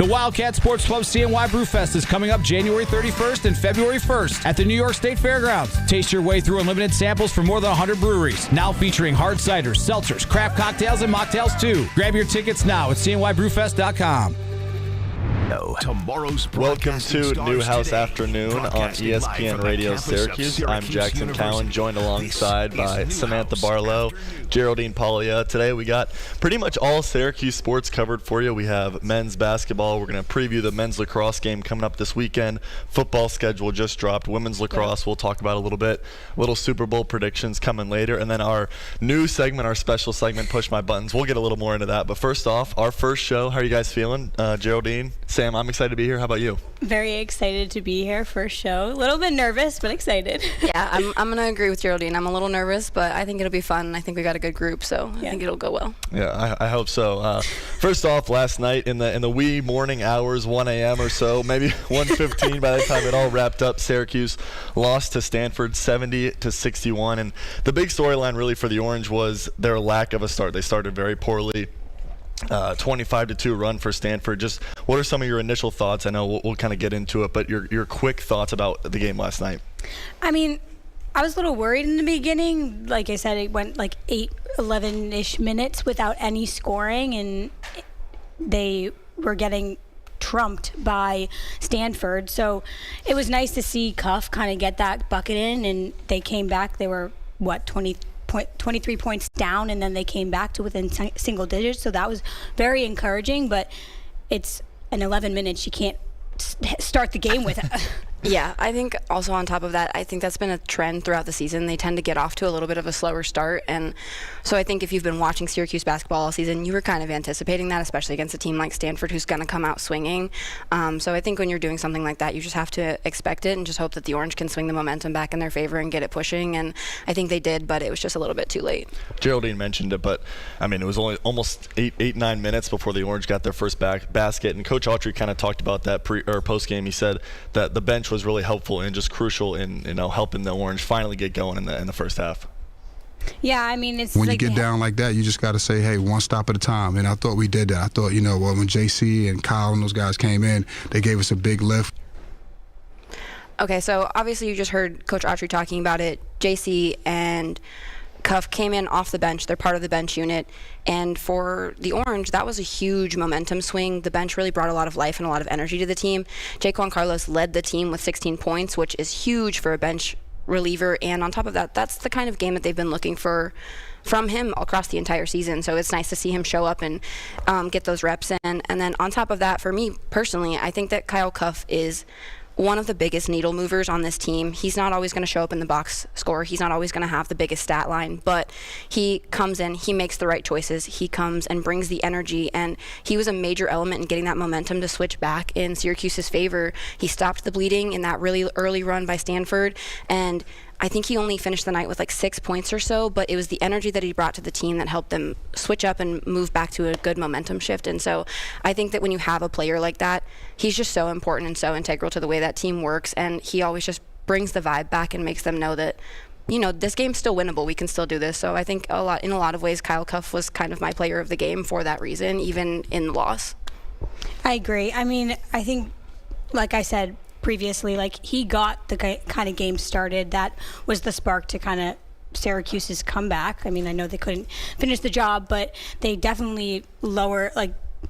The Wildcat Sports Club CNY Brewfest is coming up January 31st and February 1st at the New York State Fairgrounds. Taste your way through unlimited samples from more than 100 breweries. Now featuring hard ciders, seltzers, craft cocktails, and mocktails too. Grab your tickets now at cnybrewfest.com. Tomorrow's Welcome to Newhouse Afternoon on ESPN Radio Syracuse. I'm Jackson Cowan, joined alongside by Samantha Barlow, Geraldine Pollia. Today we got pretty much all Syracuse sports covered for you. We have men's basketball. We're going to preview the men's lacrosse game coming up this weekend. Football schedule just dropped. Women's lacrosse we'll talk about a little bit. Little Super Bowl predictions coming later. And then our new segment, our special segment, Push My Buttons. We'll get a little more into that. But first off, our first show. How are you guys feeling? Geraldine, Sam, I'm excited to be here. How about you? Very excited to be here. First show. A little bit nervous, but excited. Yeah, I'm going to agree with Geraldine. I'm a little nervous, but I think it'll be fun. I think we got a good group, so I think it'll go well. Yeah, I hope so. First off, last night in the wee morning hours, 1 a.m. or so, maybe 1:15 by the time it all wrapped up, Syracuse lost to Stanford 70-61. And the big storyline really for the Orange was their lack of a start. They started very poorly. 25-2 run for Stanford. Just what are some of your initial thoughts? I know we'll kind of get into it, but your quick thoughts about the game last night. I mean, I was a little worried in the beginning. Like I said, it went like 11-ish minutes without any scoring, and they were getting trumped by Stanford. So it was nice to see Cuff kind of get that bucket in, and they came back. They were, 23 points down, and then they came back to within single digits. So that was very encouraging, but it's an 11 minutes. You can't start the game with it. Yeah, I think also on top of that, I think that's been a trend throughout the season. They tend to get off to a little bit of a slower start. And so I think if you've been watching Syracuse basketball all season, you were kind of anticipating that, especially against a team like Stanford who's going to come out swinging. So I think when you're doing something like that, you just have to expect it and just hope that the Orange can swing the momentum back in their favor and get it pushing. And I think they did, but it was just a little bit too late. Geraldine mentioned it, but I mean, it was only almost 9 minutes before the Orange got their first basket. And Coach Autry kind of talked about that post game. He said that the bench was really helpful and just crucial in helping the Orange finally get going in the first half. Yeah, I mean, it's when like you get down like that, you just got to say, hey, one stop at a time. And I thought we did that. I thought, when JC and Kyle and those guys came in, they gave us a big lift. Okay, so obviously you just heard Coach Autry talking about it. JC and Cuff came in off the bench. They're part of the bench unit. And for the Orange, that was a huge momentum swing. The bench really brought a lot of life and a lot of energy to the team. Jaquan Carlos led the team with 16 points, which is huge for a bench reliever. And on top of that, that's the kind of game that they've been looking for from him across the entire season. So it's nice to see him show up and get those reps in. And then on top of that, for me personally, I think that Kyle Cuff is one of the biggest needle movers on this team. He's not always going to show up in the box score. He's not always going to have the biggest stat line, but he comes in, he makes the right choices. He comes and brings the energy, and he was a major element in getting that momentum to switch back in Syracuse's favor. He stopped the bleeding in that really early run by Stanford, and I think he only finished the night with like 6 points or so, but it was the energy that he brought to the team that helped them switch up and move back to a good momentum shift. And so I think that when you have a player like that, he's just so important and so integral to the way that team works, and he always just brings the vibe back and makes them know that, this game's still winnable. We can still do this. So I think in a lot of ways, Kyle Cuff was kind of my player of the game for that reason, even in the loss. I agree. I mean, I think, like I said previously, like he got the kind of game started that was the spark to kind of Syracuse's comeback. I mean, I know they couldn't finish the job, but they definitely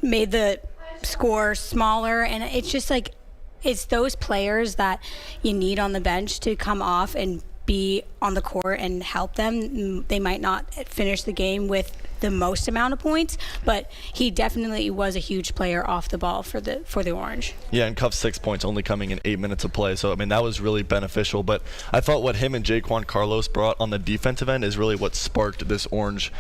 made the score smaller, and it's just like it's those players that you need on the bench to come off and be on the court and help them. They might not finish the game with the most amount of points, but he definitely was a huge player off the ball for the Orange. Yeah, and Cuff's 6 points only coming in 8 minutes of play, so I mean that was really beneficial. But I thought what him and Jaquan Carlos brought on the defensive end is really what sparked this Orange.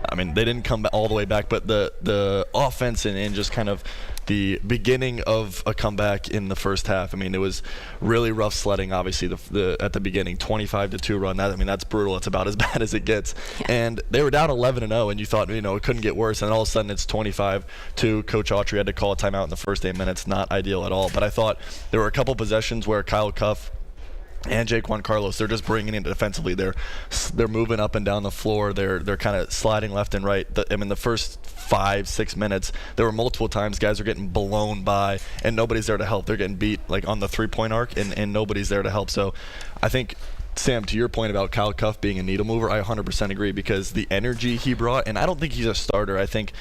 I mean, they didn't come all the way back, but the offense and just kind of the beginning of a comeback in the first half. I mean, it was really rough sledding, obviously, at the beginning, 25-2 run. That's brutal. It's about as bad as it gets. Yeah. And they were down 11-0, and you thought, it couldn't get worse. And all of a sudden, it's 25-2. Coach Autry had to call a timeout in the first 8 minutes. Not ideal at all. But I thought there were a couple possessions where Kyle Cuff and Jaquan Carlos, they're just bringing in defensively. They're moving up and down the floor. They're kind of sliding left and right. The first 5-6 minutes, there were multiple times guys are getting blown by, and nobody's there to help. They're getting beat like on the 3-point arc, and nobody's there to help. So I think, Sam, to your point about Kyle Cuff being a needle mover, I 100% agree, because the energy he brought, and I don't think he's a starter. I think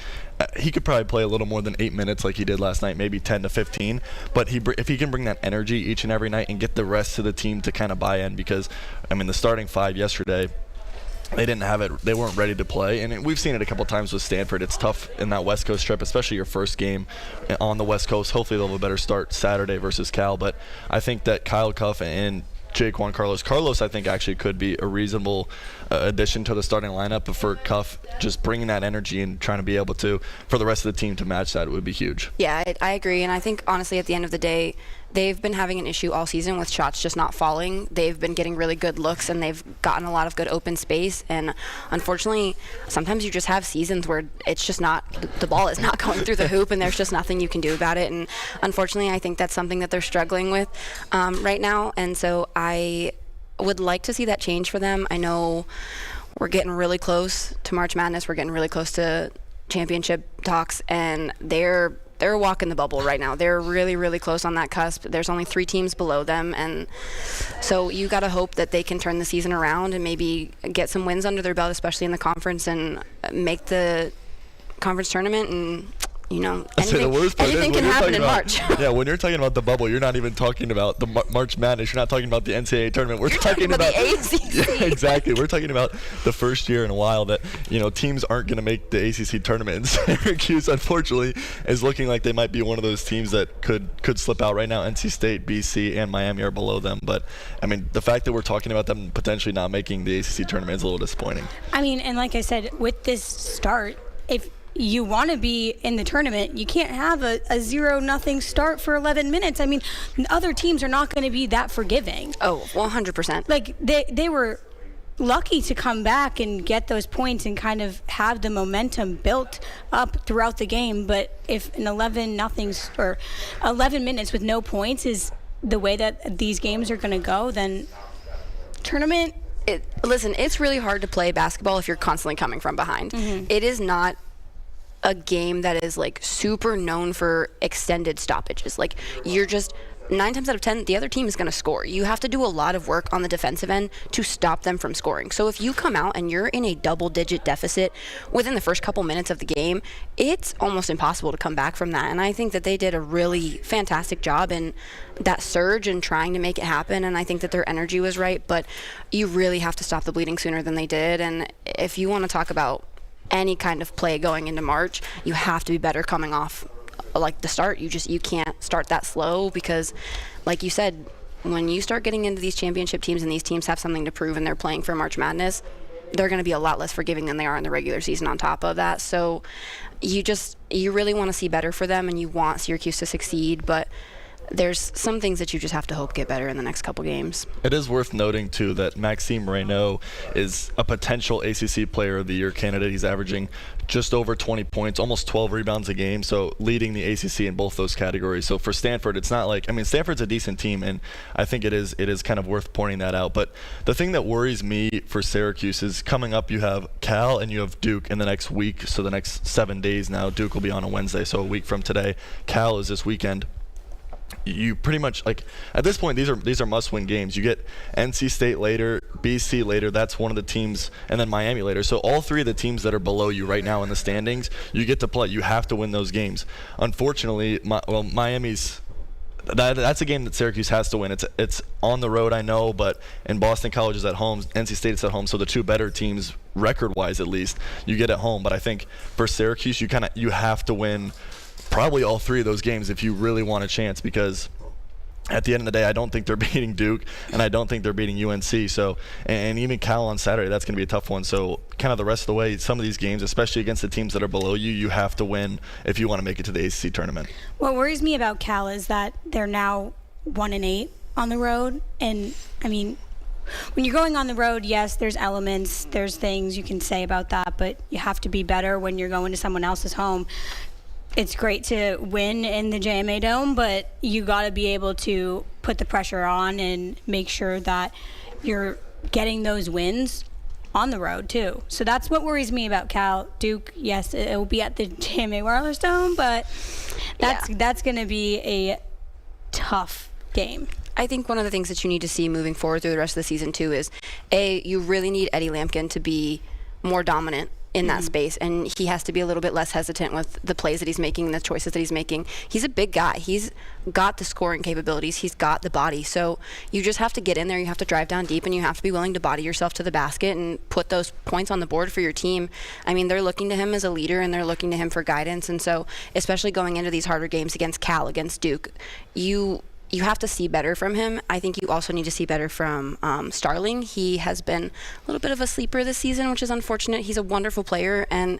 he could probably play a little more than 8 minutes like he did last night, maybe 10 to 15. But if he can bring that energy each and every night and get the rest of the team to kind of buy in, because, I mean, the starting 5 yesterday, they didn't have it. They weren't ready to play, and we've seen it a couple times with Stanford. It's tough in that West Coast trip, especially your first game on the West Coast. Hopefully they'll have a better start Saturday versus Cal, but I think that Kyle Cuff and Jaquan Carlos, I think, actually could be a reasonable addition to the starting lineup. But for Cuff, just bringing that energy and trying to be able to, for the rest of the team to match that, would be huge. Yeah, I agree. And I think, honestly, at the end of the day, they've been having an issue all season with shots just not falling. They've been getting really good looks, and they've gotten a lot of good open space. And unfortunately, sometimes you just have seasons where it's just not, the ball is not going through the hoop, and there's just nothing you can do about it. And unfortunately, I think that's something that they're struggling with right now. And so I would like to see that change for them. I know we're getting really close to March Madness. We're getting really close to championship talks, and they're walking the bubble right now. They're really, really close on that cusp. There's only 3 teams below them, and so you got to hope that they can turn the season around and maybe get some wins under their belt, especially in the conference, and make the conference tournament. And anything can happen in March. Yeah, when you're talking about the bubble, you're not even talking about the March Madness. You're not talking about the NCAA tournament. We're talking about the ACC. Yeah, exactly. We're talking about the first year in a while that teams aren't going to make the ACC tournament. And Syracuse, unfortunately, is looking like they might be one of those teams that could slip out right now. NC State, BC, and Miami are below them. But I mean, the fact that we're talking about them potentially not making the ACC tournament is a little disappointing. I mean, and like I said, with this start, if you want to be in the tournament, you can't have a 0-0 start for 11 minutes. I mean, other teams are not going to be that forgiving. Oh, 100%. Like, they were lucky to come back and get those points and kind of have the momentum built up throughout the game. But if an 11-0 or 11 minutes with no points is the way that these games are going to go, then tournament. Listen, it's really hard to play basketball if you're constantly coming from behind. Mm-hmm. It is not a game that is like super known for extended stoppages. Like, you're just 9 times out of 10, the other team is going to score. You have to do a lot of work on the defensive end to stop them from scoring. So if you come out and you're in a double-digit deficit within the first couple minutes of the game, it's almost impossible to come back from that. And I think that they did a really fantastic job in that surge and trying to make it happen. And I think that their energy was right. But you really have to stop the bleeding sooner than they did. And if you want to talk about any kind of play going into March, you have to be better coming off like the start. You can't start that slow, because like you said, when you start getting into these championship teams and these teams have something to prove and they're playing for March Madness, they're going to be a lot less forgiving than they are in the regular season on top of that. So you really want to see better for them, and you want Syracuse to succeed, but there's some things that you just have to hope get better in the next couple games. It is worth noting, too, that Maxime Reynaud is a potential ACC Player of the Year candidate. He's averaging just over 20 points, almost 12 rebounds a game, so leading the ACC in both those categories. So for Stanford, it's not like, I mean, Stanford's a decent team, and I think it is kind of worth pointing that out. But the thing that worries me for Syracuse is coming up, you have Cal and you have Duke in the next week, so the next 7 days now. Duke will be on a Wednesday, so a week from today. Cal is this weekend. You pretty much, like, at this point, these are must-win games. You get NC State later, BC later. That's one of the teams, and then Miami later. So all 3 of the teams that are below you right now in the standings, you get to play. You have to win those games. Unfortunately, Miami's. That's a game that Syracuse has to win. It's on the road, I know, but in Boston College is at home, NC State is at home. So the 2 better teams, record-wise at least, you get at home. But I think for Syracuse, you have to win probably all 3 of those games if you really want a chance, because at the end of the day, I don't think they're beating Duke, and I don't think they're beating UNC. So, and even Cal on Saturday, that's going to be a tough one. So kind of the rest of the way, some of these games, especially against the teams that are below you, you have to win if you want to make it to the ACC tournament. What worries me about Cal is that they're now 1-8 on the road. And, I mean, when you're going on the road, yes, there's elements, there's things you can say about that, but you have to be better when you're going to someone else's home. it's great to win in the JMA Dome, but you got to be able to put the pressure on and make sure that you're getting those wins on the road too. So that's what worries me about Cal. Duke, yes, it will be at the JMA Wireless Dome, but that's going to be a tough game. I think one of the things that you need to see moving forward through the rest of the season too is, you really need Eddie Lampkin to be more dominant in that space, and he has to be a little bit less hesitant with the plays that he's making and the choices that he's making. He's a big guy. He's got the scoring capabilities. He's got the body. So you just have to get in there. You have to drive down deep, and you have to be willing to body yourself to the basket and put those points on the board for your team. I mean, they're looking to him as a leader, and they're looking to him for guidance. And so, especially going into these harder games against Cal, against Duke, you have to see better from him. I think you also need to see better from Starling. He has been a little bit of a sleeper this season, which is unfortunate. He's a wonderful player, and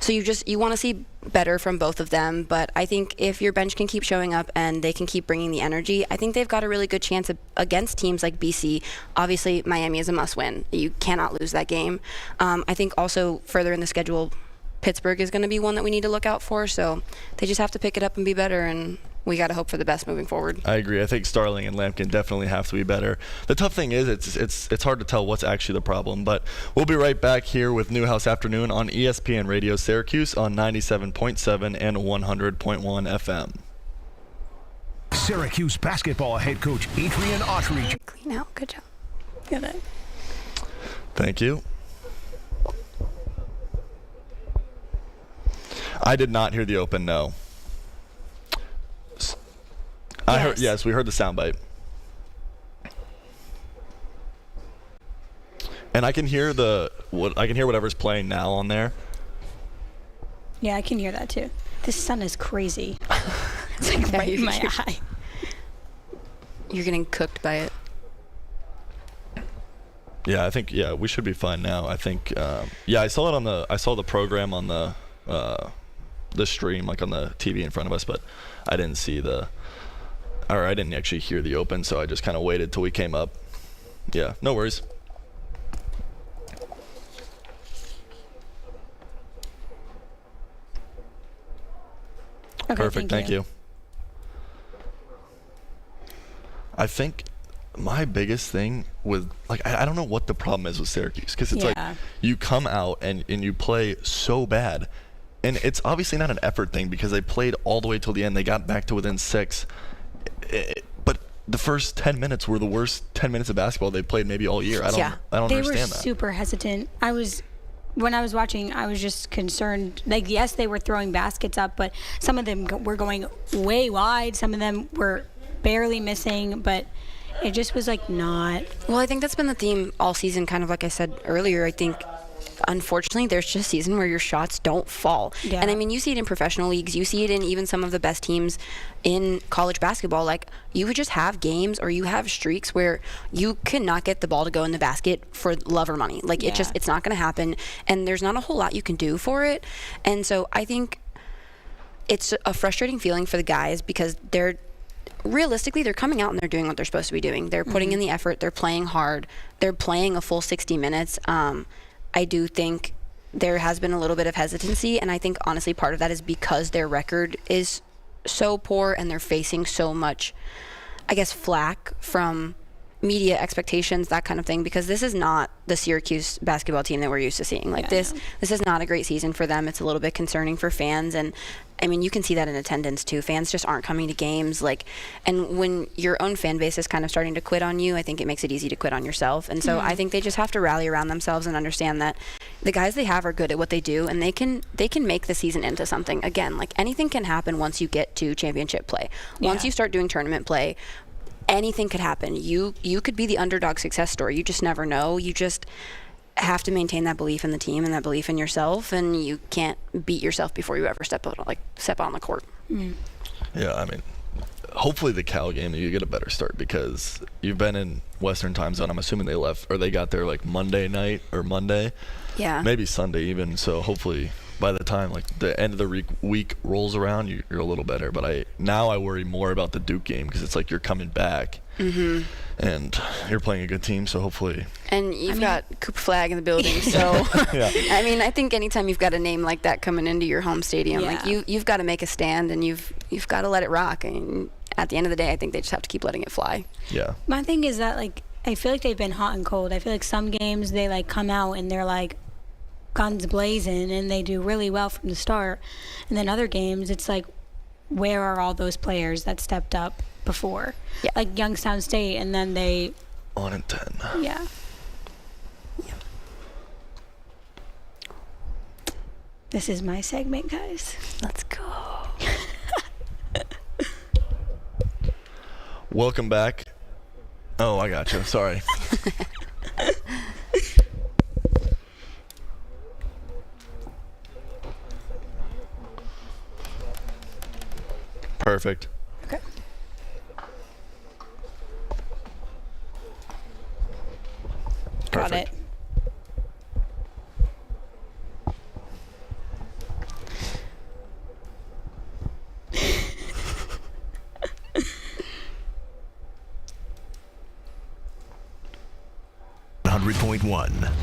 so you want to see better from both of them. But I think if your bench can keep showing up and they can keep bringing the energy, I think they've got a really good chance against teams like BC. Obviously, Miami is a must-win. You cannot lose that game. I think also further in the schedule, Pittsburgh is going to be one that we need to look out for. So they just have to pick it up and be better, and we got to hope for the best moving forward. I agree. I think Starling and Lampkin definitely have to be better. The tough thing is it's hard to tell what's actually the problem, but we'll be right back here with Newhouse Afternoon on ESPN Radio Syracuse on 97.7 and 100.1 FM. Syracuse basketball head coach Adrian Autry. Clean out. Good job. Good. Thank you. I did not hear the open no. Yes. We heard the soundbite. And I can hear whatever's playing now on there. Yeah, I can hear that too. This sun is crazy. It's like right in my eye. You're getting cooked by it. Yeah, I think we should be fine now. I think I saw the program on the stream, like on the TV in front of us, but I didn't I didn't actually hear the open, so I just kind of waited till we came up. Yeah, no worries. Okay, Perfect, thank you. I think my biggest thing with, like, I don't know what the problem is with Syracuse, because it's like you come out and you play so bad, and it's obviously not an effort thing because they played all the way till the end. They got back to within 6. But the first 10 minutes were the worst 10 minutes of basketball they played maybe all year. I don't understand that. They were super hesitant. When I was watching, I was just concerned. Like, yes, they were throwing baskets up, but some of them were going way wide. Some of them were barely missing, but it just was like not. Well, I think that's been the theme all season, kind of like I said earlier. I think, unfortunately, there's just a season where your shots don't fall. Yeah. And I mean, you see it in professional leagues. You see it in even some of the best teams in college basketball. Like, you would just have games or you have streaks where you cannot get the ball to go in the basket for love or money. Like, it's not going to happen. And there's not a whole lot you can do for it. And so I think it's a frustrating feeling for the guys because realistically, they're coming out and they're doing what they're supposed to be doing. They're putting in the effort. They're playing hard. They're playing a full 60 minutes. I do think there has been a little bit of hesitancy, and I think honestly part of that is because their record is so poor and they're facing so much, I guess, flack from media expectations, that kind of thing, because this is not the Syracuse basketball team that we're used to seeing. Like, this is not a great season for them. It's a little bit concerning for fans, and I mean, you can see that in attendance too. Fans just aren't coming to games. Like, and when your own fan base is kind of starting to quit on you, I think it makes it easy to quit on yourself. And so I think they just have to rally around themselves and understand that the guys they have are good at what they do, and they can make the season into something. Again, like, anything can happen once you get to championship play. Once you start doing tournament play, anything could happen. You could be the underdog success story. You just never know. You just have to maintain that belief in the team and that belief in yourself, and you can't beat yourself before you ever step on the court. Yeah, I mean, hopefully the Cal game you get a better start, because you've been in Western time zone. I'm assuming they left, or they got there like Monday night or Monday. Yeah. Maybe Sunday even. So hopefully by the time like the end of the week rolls around, you're a little better. But I worry more about the Duke game, because it's like you're coming back And you're playing a good team, so hopefully. And you've got Cooper Flagg in the building, so Yeah. I mean, I think anytime you've got a name like that coming into your home stadium, like you've got to make a stand, and you've got to let it rock. And at the end of the day, I think they just have to keep letting it fly. Yeah. My thing is that, like, I feel like they've been hot and cold. I feel like some games they, like, come out and they're, like, guns blazing, and they do really well from the start. And then other games, it's like, where are all those players that stepped up before? Yeah. Like Youngstown State, and then they... 1-10. Yeah. This is my segment, guys. Let's go. Welcome back. Oh, I got you. Sorry. Perfect. Okay. Got it. Perfect.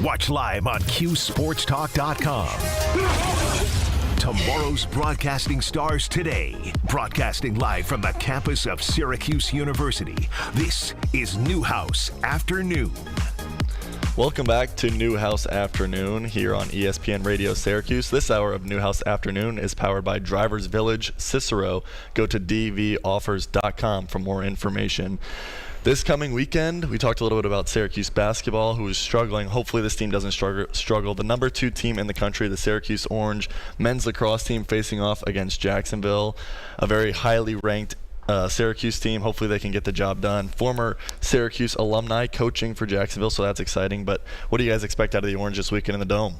Watch live on QSportsTalk.com. Tomorrow's broadcasting stars today. Broadcasting live from the campus of Syracuse University. This is Newhouse Afternoon. Welcome back to Newhouse Afternoon here on ESPN Radio Syracuse. This hour of Newhouse Afternoon is powered by Drivers Village Cicero. Go to dvoffers.com for more information. This coming weekend, we talked a little bit about Syracuse basketball, who is struggling. Hopefully this team doesn't struggle. The number 2 team in the country, the Syracuse Orange men's lacrosse team, facing off against Jacksonville, a very highly ranked Syracuse team. Hopefully they can get the job done. Former Syracuse alumni coaching for Jacksonville, so that's exciting. But what do you guys expect out of the Orange this weekend in the Dome?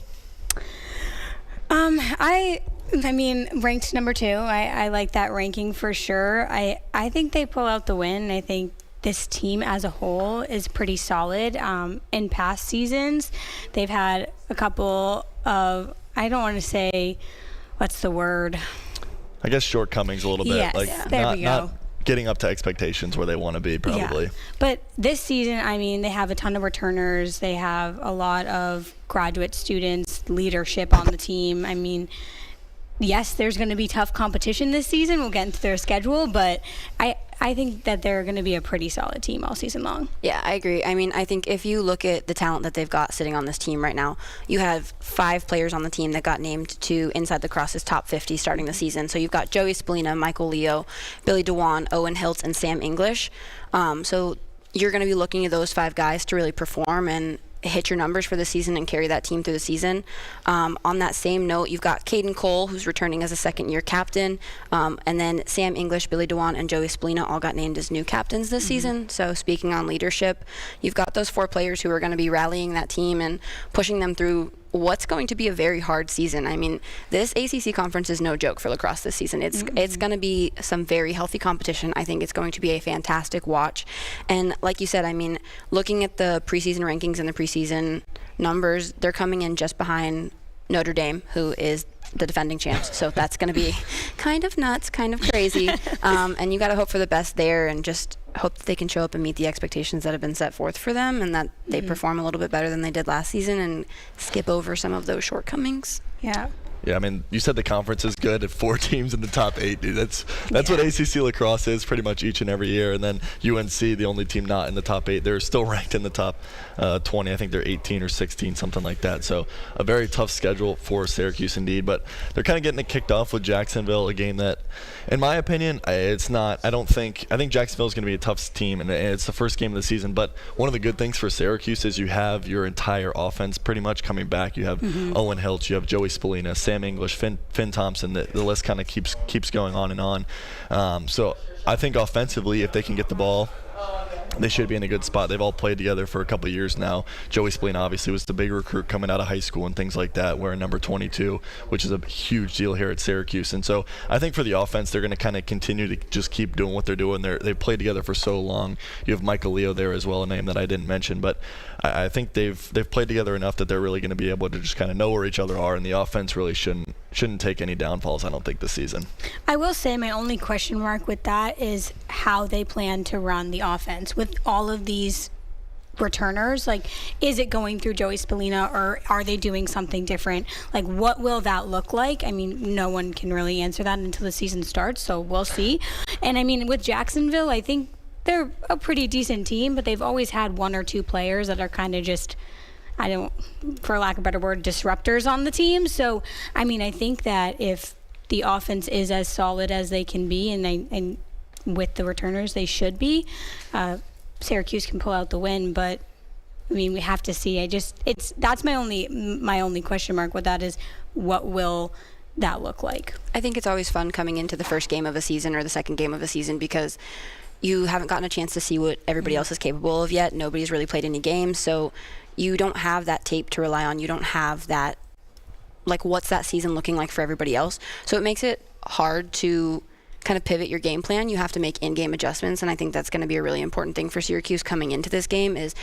I mean, ranked number 2. I like that ranking for sure. I think they pull out the win. I think this team as a whole is pretty solid. In past seasons, they've had a couple of, I don't want to say, what's the word? I guess shortcomings a little bit. Yes, like there we go. Not getting up to expectations where they want to be, probably. Yeah. But this season, I mean, they have a ton of returners. They have a lot of graduate students, leadership on the team. I mean, yes, there's going to be tough competition this season. We'll get into their schedule, but I think that they're going to be a pretty solid team all season long. Yeah, I agree. I mean, I think if you look at the talent that they've got sitting on this team right now, you have 5 players on the team that got named to Inside Lacrosse's top 50 starting the season. So you've got Joey Spallina, Michael Leo, Billy DeWan, Owen Hiltz, and Sam English. So you're going to be looking at those 5 guys to really perform and hit your numbers for the season and carry that team through the season. On that same note, you've got Caden Cole, who's returning as a second-year captain, and then Sam English, Billy DeWan, and Joey Spallina all got named as new captains this season. So speaking on leadership, you've got those 4 players who are going to be rallying that team and pushing them through what's going to be a very hard season. I mean, this ACC conference is no joke for lacrosse this season. It's going to be some very healthy competition. I think it's going to be a fantastic watch. And like you said, I mean, looking at the preseason rankings and the preseason numbers, they're coming in just behind Notre Dame, who is the defending champs. So that's going to be kind of nuts, kind of crazy. And you got to hope for the best there and just hope that they can show up and meet the expectations that have been set forth for them and that they perform a little bit better than they did last season and skip over some of those shortcomings. Yeah. Yeah, I mean, you said the conference is good at 4 teams in the top 8, dude. That's what ACC lacrosse is pretty much each and every year. And then UNC, the only team not in the top 8, they're still ranked in the top 20. I think they're 18 or 16, something like that. So a very tough schedule for Syracuse indeed. But they're kind of getting it kicked off with Jacksonville, a game that, in my opinion, it's not. I think Jacksonville is going to be a tough team, and it's the first game of the season. But one of the good things for Syracuse is you have your entire offense pretty much coming back. You have Owen Hiltz, you have Joey Spallina, Sam English, Finn Thompson. The list kind of keeps going on and on. So I think offensively, if they can get the ball, they should be in a good spot. They've all played together for a couple of years now. Joey Spallina obviously was the big recruit coming out of high school and things like that, wearing number 22, which is a huge deal here at Syracuse. And so I think for the offense, they're going to kind of continue to just keep doing what they're doing. They've played together for so long. You have Michael Leo there as well, a name that I didn't mention, but I think they've played together enough that they're really going to be able to just kind of know where each other are, and the offense really shouldn't shouldn't take any downfalls, I don't think, this season. I will say my only question mark with that is how they plan to run the offense with all of these returners. Like, is it going through Joey Spallina, or are they doing something different? Like, what will that look like? I mean, no one can really answer that until the season starts, so we'll see. And I mean, with Jacksonville, I think they're a pretty decent team, but they've always had one or two players that are kind of just, for lack of a better word, disruptors on the team. So, I mean, I think that if the offense is as solid as they can be, and with the returners they should be, Syracuse can pull out the win. But I mean, we have to see. That's my only question mark with that is, what will that look like? I think it's always fun coming into the first game of a season or the second game of a season, because you haven't gotten a chance to see what everybody else is capable of yet. Nobody's really played any games, so you don't have that tape to rely on. You don't have that, like, what's that season looking like for everybody else? So it makes it hard to kind of pivot your game plan. You have to make in-game adjustments, and I think that's going to be a really important thing for Syracuse coming into this game is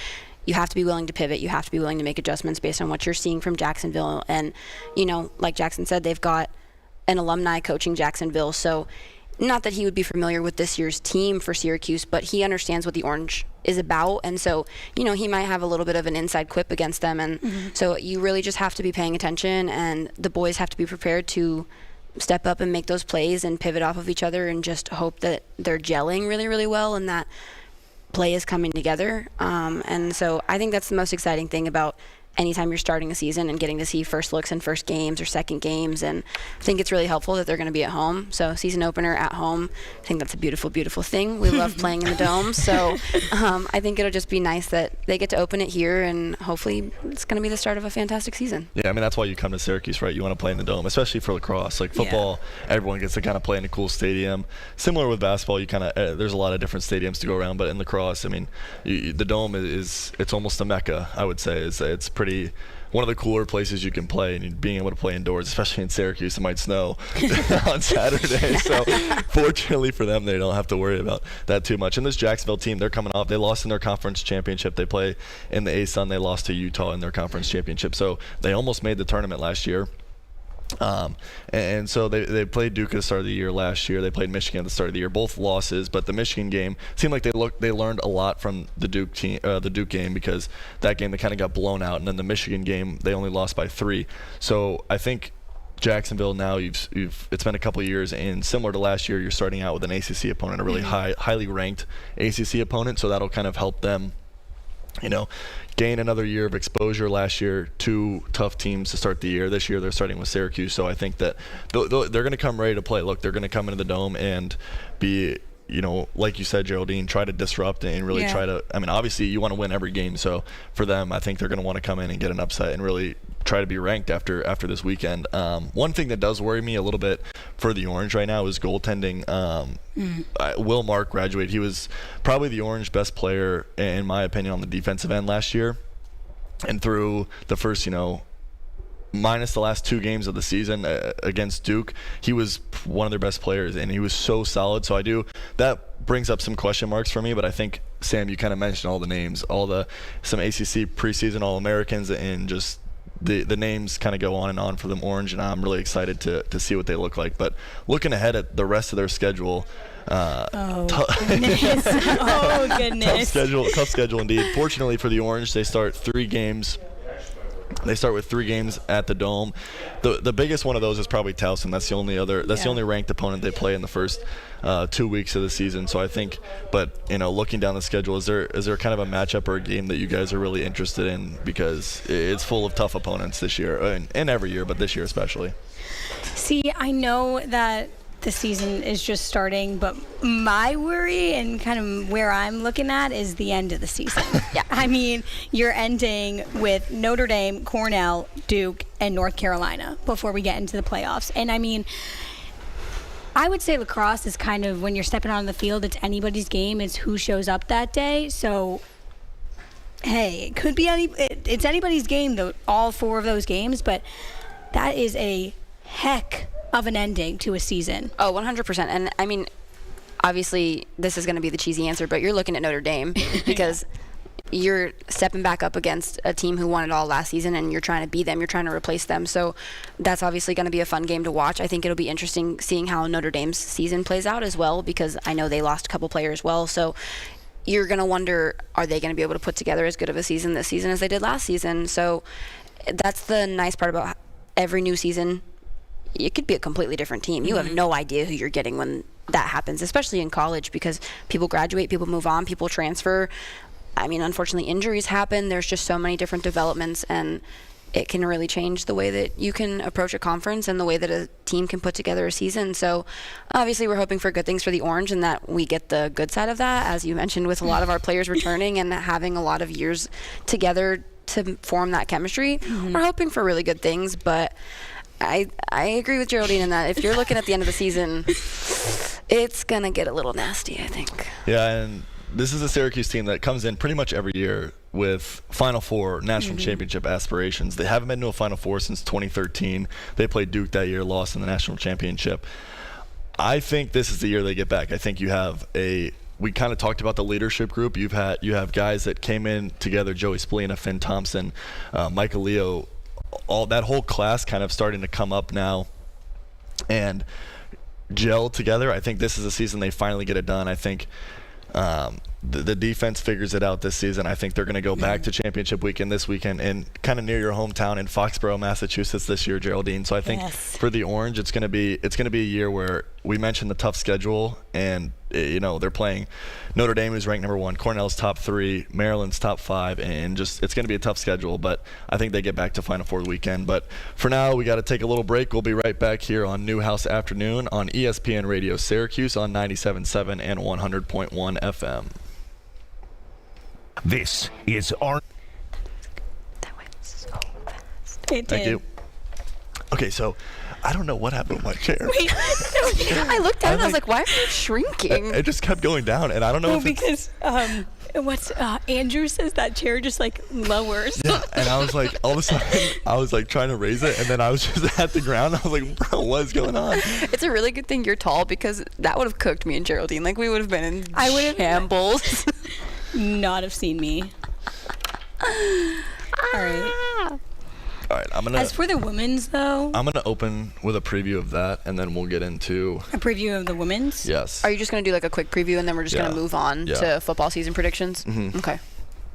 you have to be willing to pivot. You have to be willing to make adjustments based on what you're seeing from Jacksonville. And, you know, like Jackson said, they've got an alumni coaching Jacksonville, so not that he would be familiar with this year's team for Syracuse, but he understands what the Orange is about, and so, you know, he might have a little bit of an inside quip against them, and so you really just have to be paying attention, and the boys have to be prepared to step up and make those plays and pivot off of each other and just hope that they're gelling really, really well and that play is coming together. And so I think that's the most exciting thing about anytime you're starting a season and getting to see first looks in first games or second games. And I think it's really helpful that they're going to be at home. So season opener at home, I think that's a beautiful, beautiful thing. We love playing in the dome. So I think it'll just be nice that they get to open it here, and hopefully it's going to be the start of a fantastic season. Yeah, I mean, that's why you come to Syracuse, right? You want to play in the dome, especially for lacrosse. Like football, everyone gets to kind of play in a cool stadium. Similar with basketball, you kind of there's a lot of different stadiums to go around, but in lacrosse, I mean, the dome it's almost a mecca, I would say. It's pretty one of the cooler places you can play, and being able to play indoors, especially in Syracuse, it might snow on Saturday. So fortunately for them, they don't have to worry about that too much. And this Jacksonville team, they're coming off. They lost in their conference championship. They play in the ASUN. They lost to Utah in their conference championship. So they almost made the tournament last year. And so they played Duke at the start of the year last year. They played Michigan at the start of the year, both losses. But the Michigan game seemed like they learned a lot from the Duke game, because that game they kind of got blown out, and then the Michigan game they only lost by 3. So I think Jacksonville now it's been a couple of years, and similar to last year, you're starting out with an ACC opponent, a really highly ranked ACC opponent. So that'll kind of help them, you know, gain another year of exposure. Last year, 2 tough teams to start the year. This year, they're starting with Syracuse. So I think that they're going to come ready to play. Look, they're going to come into the dome and be, you know, like you said, Geraldine, try to disrupt and really try to, I mean, obviously you want to win every game. So for them, I think they're going to want to come in and get an upset and really try to be ranked after this weekend. One thing that does worry me a little bit for the Orange right now is goaltending. Will Mark graduated. He was probably the Orange best player, in my opinion, on the defensive end last year. And through the first, you know, minus the last 2 games of the season against Duke, he was one of their best players, and he was so solid. So that brings up some question marks for me, but I think, Sam, you kind of mentioned all the names, some ACC preseason All-Americans, and just the names kind of go on and on for them Orange, and I'm really excited to see what they look like. But looking ahead at the rest of their schedule, goodness. Tough schedule indeed. Fortunately for the Orange, they start 3 games. They start with 3 games at the Dome. The biggest one of those is probably Towson. That's the only ranked opponent they play in the first 2 weeks of the season. So I think, but you know, looking down the schedule, is there kind of a matchup or a game that you guys are really interested in, because it's full of tough opponents this year and every year, but this year especially? See, I know that the season is just starting, but my worry and kind of where I'm looking at is the end of the season. I mean, you're ending with Notre Dame, Cornell, Duke, and North Carolina before we get into the playoffs. And I mean, I would say lacrosse is kind of, when you're stepping on the field, it's anybody's game. It's who shows up that day. So, hey, it could be it's anybody's game, though, all 4 of those games, but that is a heck of an ending to a season. Oh, 100%. And I mean, obviously this is going to be the cheesy answer, but you're looking at Notre Dame because you're stepping back up against a team who won it all last season, and you're trying to beat them, you're trying to replace them. So that's obviously going to be a fun game to watch. I think it'll be interesting seeing how Notre Dame's season plays out as well, because I know they lost a couple players well. So you're going to wonder, are they going to be able to put together as good of a season this season as they did last season? So that's the nice part about every new season. It could be a completely different team. You have no idea who you're getting when that happens, especially in college, because people graduate, people move on, people transfer. I mean, unfortunately, injuries happen. There's just so many different developments, and it can really change the way that you can approach a conference and the way that a team can put together a season. So obviously we're hoping for good things for the Orange, and that we get the good side of that, as you mentioned, with a lot of our players returning and having a lot of years together to form that chemistry. We're hoping for really good things, but I agree with Geraldine in that if you're looking at the end of the season, it's going to get a little nasty, I think. Yeah, and this is a Syracuse team that comes in pretty much every year with Final Four, national championship aspirations. They haven't been to a Final Four since 2013. They played Duke that year, lost in the national championship. I think this is the year they get back. I think you have we kind of talked about the leadership group. You have guys that came in together, Joey Spallina, Finn Thompson, Michael Leo, all that whole class kind of starting to come up now and gel together. I think this is the season they finally get it done. I think the defense figures it out this season. I think they're going to go back to championship weekend this weekend and kind of near your hometown in Foxborough, Massachusetts this year, Geraldine. So I think for the Orange, it's going to be a year where we mentioned the tough schedule, and they're playing Notre Dame, who's ranked number 1, Cornell's top 3, Maryland's top 5, and just it's going to be a tough schedule. But I think they get back to Final Four weekend. But for now, we got to take a little break. We'll be right back here on Newhouse Afternoon on ESPN Radio Syracuse on 97.7 and 100.1 FM. This is our. That went so fast. It did. Thank you. Okay, so I don't know what happened with my chair. Wait, I looked down and I was like, why are you shrinking? It just kept going down, and I don't know if because Andrew says that chair just like lowers. Yeah, and I was like, all of a sudden, I was like trying to raise it, and then I was just at the ground. I was like, bro, what is going on? It's a really good thing you're tall, because that would have cooked me and Geraldine. Like, we would have been in shambles. Not have seen me. All right. All right, As for the women's, though, I'm gonna open with a preview of that, and then we'll get into a preview of the women's. Yes. Are you just gonna do like a quick preview, and then we're just gonna move on to football season predictions? Okay.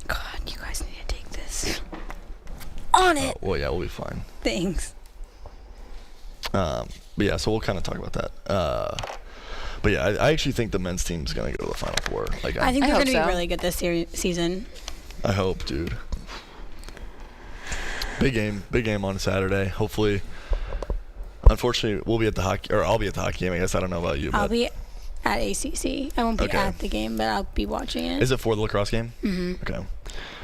God, you guys need to take this. On it. Well, yeah, we'll be fine. Thanks. But yeah, so we'll kind of talk about that. But yeah, I actually think the men's team's gonna go to the Final Four. Like, I think they're hope gonna so. be really good this season. I hope, dude. Big game on Saturday. Hopefully, unfortunately, we'll be at the hockey, or I'll be at the hockey game. I guess I don't know about you. I'll be at ACC. I won't be at the game, but I'll be watching it. Is it for the lacrosse game? Mm-hmm. Okay.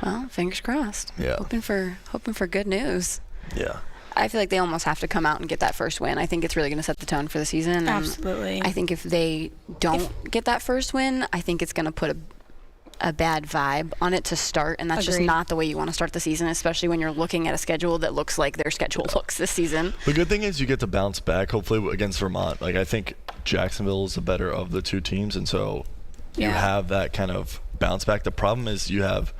Well, fingers crossed. Yeah. Hoping for good news. Yeah. I feel like they almost have to come out and get that first win. I think it's really going to set the tone for the season. And Absolutely. I think if they don't get that first win, I think it's going to put a bad vibe on it to start, and that's just not the way you want to start the season, especially when you're looking at a schedule that looks like their schedule looks this season. The good thing is you get to bounce back, hopefully, against Vermont. Like, I think Jacksonville is the better of the two teams, and so you have that kind of bounce back. The problem is you have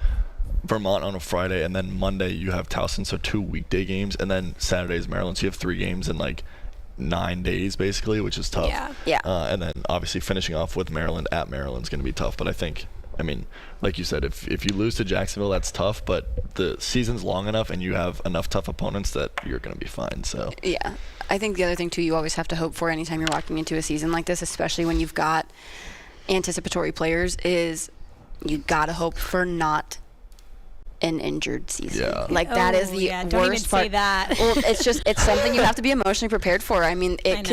Vermont on a Friday, and then Monday you have Towson, so 2 weekday games, and then Saturday is Maryland, so you have 3 games in like 9 days basically, which is tough. Yeah. And then obviously finishing off with Maryland at Maryland is going to be tough, but I mean, like you said, if you lose to Jacksonville, that's tough, but the season's long enough and you have enough tough opponents that you're going to be fine. So yeah, I think the other thing too, you always have to hope for anytime you're walking into a season like this, especially when you've got anticipatory players, is you got to hope for not an injured season. Yeah. Like, that is the don't worst even part. say that. Well, it's something you have to be emotionally prepared for. I mean, it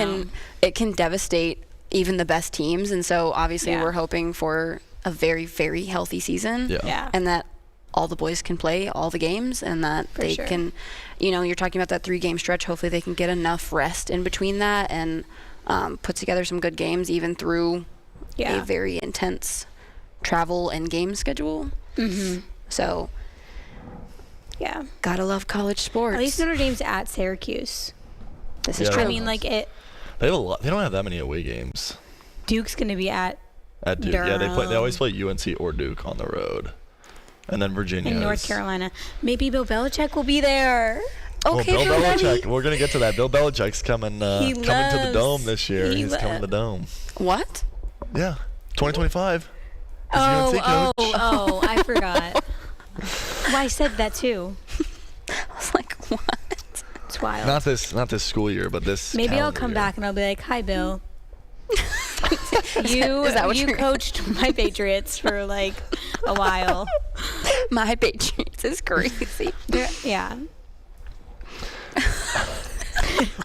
can devastate even the best teams, and so obviously we're hoping for a very, very healthy season. Yeah. And that all the boys can play all the games, and that they can, you're talking about that 3-game stretch. Hopefully they can get enough rest in between that and put together some good games even through a very intense travel and game schedule. Mm-hmm. So, yeah. Gotta love college sports. At least Notre Dame's at Syracuse. This is true. I mean, like, it. they have a lot. They don't have that many away games. Duke's going to be at At Duke, Durham. yeah, they always play UNC or Duke on the road. And then Virginia. And North Carolina. Maybe Bill Belichick will be there. Okay, well, Bill Bill Belichick. We're going to get to that. Bill Belichick's coming to the Dome this year. He's coming to the Dome. What? Yeah. 2025. Oh, I forgot. Well, I said that too. I was like, what? It's wild. Not this school year, but this Maybe I'll calendar come year. back and I'll be like, hi, Bill. You coached my Patriots for like a while. My Patriots is crazy. Yeah.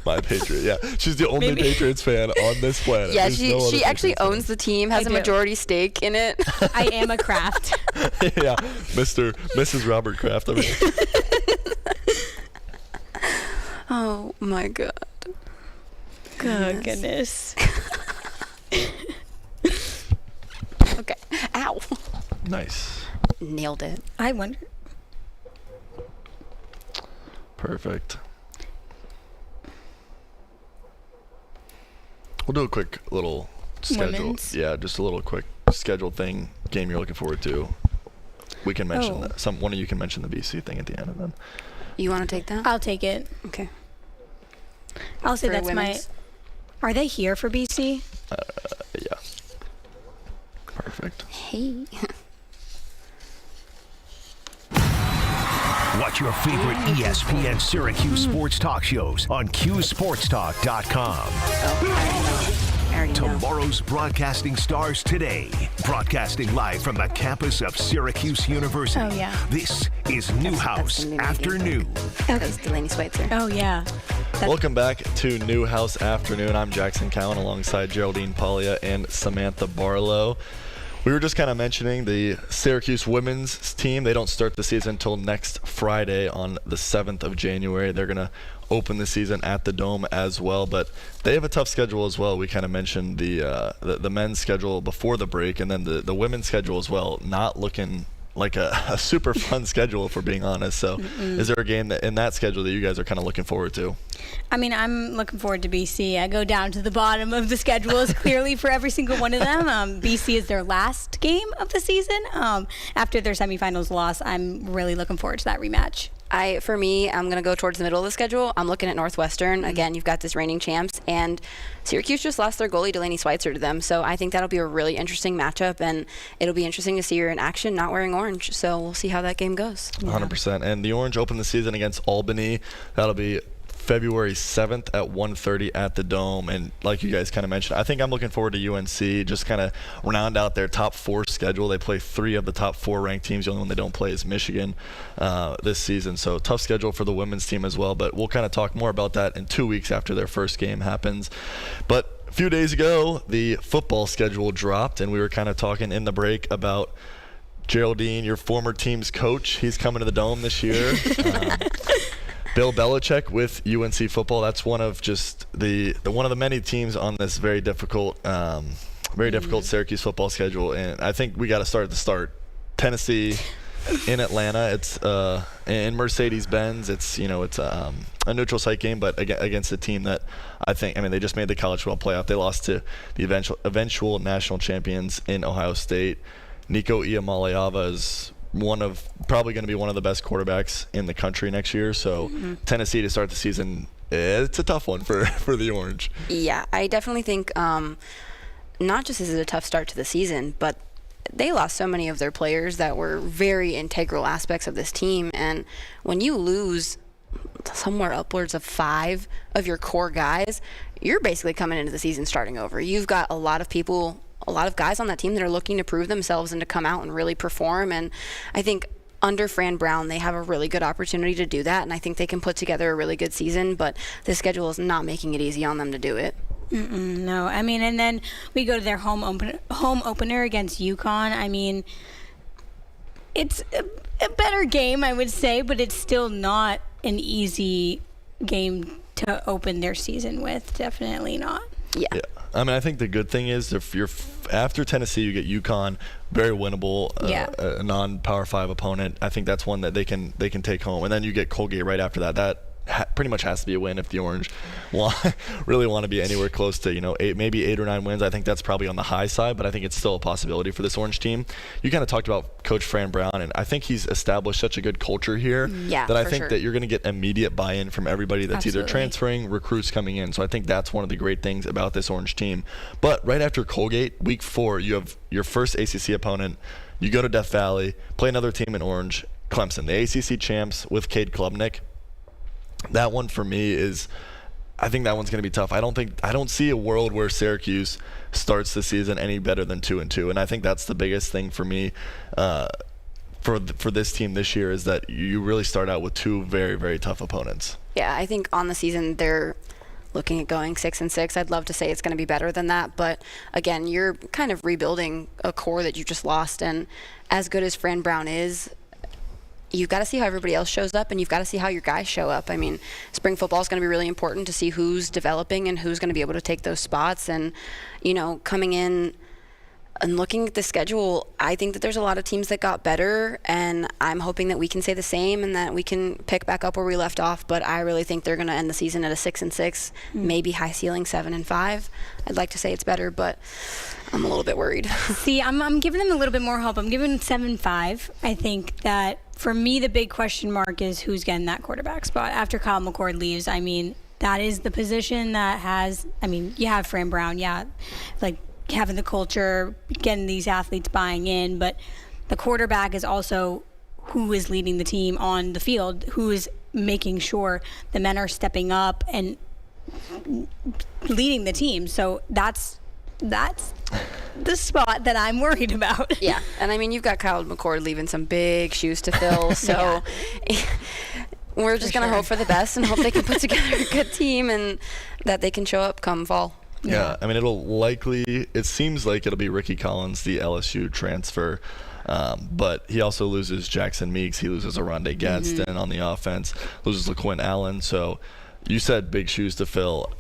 My Patriot, yeah. She's the only Patriots fan on this planet. Yeah, There's no other she actually Patriots owns the team, has a majority stake in it. I am a Kraft. Yeah, Mrs. Robert Kraft. I mean. Oh my God. Oh, goodness. Okay. Ow. Nice. Nailed it. I wonder. Perfect. We'll do a quick little schedule. Women's. Yeah, just a little quick schedule thing. Game you're looking forward to. We can mention that. One of you can mention the BC thing at the end, and then. You want to take that? I'll take it. Okay. I'll say For that's women's? Are they here for BC? Yeah. Perfect. Hey. Watch your favorite ESPN Syracuse sports talk shows on QSportsTalk.com. I already know. Tomorrow's broadcasting stars today. Broadcasting live from the campus of Syracuse University. Oh, yeah. This is Newhouse the new Afternoon. That's Delaney Schweitzer. Oh, yeah. Welcome back to Newhouse Afternoon. I'm Jackson Cowan alongside Geraldine Paglia and Samantha Barlow. We were just kind of mentioning the Syracuse women's team. They don't start the season until next Friday on the 7th of January. They're going to open the season at the Dome as well, but they have a tough schedule as well. We kind of mentioned the men's schedule before the break, and then the women's schedule as well, not looking like a super fun schedule, if we're being honest. So is there a game in that schedule that you guys are kind of looking forward to? I mean, I'm looking forward to BC. I go down to the bottom of the schedules clearly for every single one of them. BC is their last game of the season. After their semifinals loss, I'm really looking forward to that rematch. For me, I'm going to go towards the middle of the schedule. I'm looking at Northwestern. Again, you've got this reigning champs, and Syracuse just lost their goalie, Delaney Schweitzer, to them. So I think that'll be a really interesting matchup, and it'll be interesting to see her in action, not wearing orange. So we'll see how that game goes. 100%. And the Orange open the season against Albany. That'll be February 7th at 1:30 at the Dome. And like you guys kind of mentioned, I think I'm looking forward to UNC just kind of round out their top 4 schedule. They play 3 of the top 4 ranked teams. The only one they don't play is Michigan this season. So tough schedule for the women's team as well. But we'll kind of talk more about that in 2 weeks after their first game happens. But a few days ago, the football schedule dropped, and we were kind of talking in the break about Geraldine, your former team's coach. He's coming to the Dome this year. Bill Belichick with UNC football. That's one of just the one of the many teams on this very difficult Syracuse football schedule. And I think we got to start at the start. Tennessee in Atlanta. It's in Mercedes-Benz. It's a neutral site game, but against a team that they just made the college football playoff. They lost to the eventual national champions in Ohio State. Nico Iamaleava is probably going to be one of the best quarterbacks in the country next year. So Tennessee to start the season, it's a tough one for the Orange. Yeah, I definitely think not just is it a tough start to the season, but they lost so many of their players that were very integral aspects of this team. And when you lose somewhere upwards of 5 of your core guys, you're basically coming into the season starting over. You've got a lot of guys on that team that are looking to prove themselves and to come out and really perform. And I think under Fran Brown, they have a really good opportunity to do that. And I think they can put together a really good season, but the schedule is not making it easy on them to do it. No, I mean, and then we go to their home opener against UConn. I mean, it's a better game, I would say, but it's still not an easy game to open their season with. Definitely not. Yeah. I mean, I think the good thing is if you're after Tennessee, you get UConn, very winnable, a non-Power 5 opponent. I think that's one that they can take home, and then you get Colgate right after that. pretty much has to be a win if the Orange really want to be anywhere close to, maybe 8 or 9 wins. I think that's probably on the high side, but I think it's still a possibility for this Orange team. You kind of talked about Coach Fran Brown, and I think he's established such a good culture here that I think that you're going to get immediate buy-in from everybody that's either transferring, recruits coming in. So I think that's one of the great things about this Orange team. But right after Colgate, week 4, you have your first ACC opponent. You go to Death Valley, play another team in Orange, Clemson, the ACC champs with Cade Klubnik. That one for me I think that one's going to be tough. I don't see a world where Syracuse starts the season any better than 2-2, and I think that's the biggest thing for me for this team this year is that you really start out with 2 very, very tough opponents. Yeah, I think on the season they're looking at going 6-6. I'd love to say it's going to be better than that, but again, you're kind of rebuilding a core that you just lost, and as good as Fran Brown is, you've got to see how everybody else shows up, and you've got to see how your guys show up. I mean, spring football is going to be really important to see who's developing and who's going to be able to take those spots. And, coming in and looking at the schedule, I think that there's a lot of teams that got better, and I'm hoping that we can say the same and that we can pick back up where we left off. But I really think they're going to end the season at a 6-6, maybe high ceiling 7-5. I'd like to say it's better, but I'm a little bit worried. See, I'm giving them a little bit more hope. I'm giving them 7-5. I think that for me, the big question mark is who's getting that quarterback spot after Kyle McCord leaves. I mean, that is the position that has, you have Fran Brown, like having the culture, getting these athletes buying in, but the quarterback is also who is leading the team on the field, who is making sure the men are stepping up and leading the team. So that's the spot that I'm worried about. Yeah, and you've got Kyle McCord leaving some big shoes to fill, so we're just going to hope for the best and hope they can put together a good team and that they can show up come fall. Yeah, it seems like it'll be Ricky Collins, the LSU transfer, but he also loses Jackson Meeks, he loses Aronde Gadsden on the offense, loses LaQuinn Allen, so you said big shoes to fill.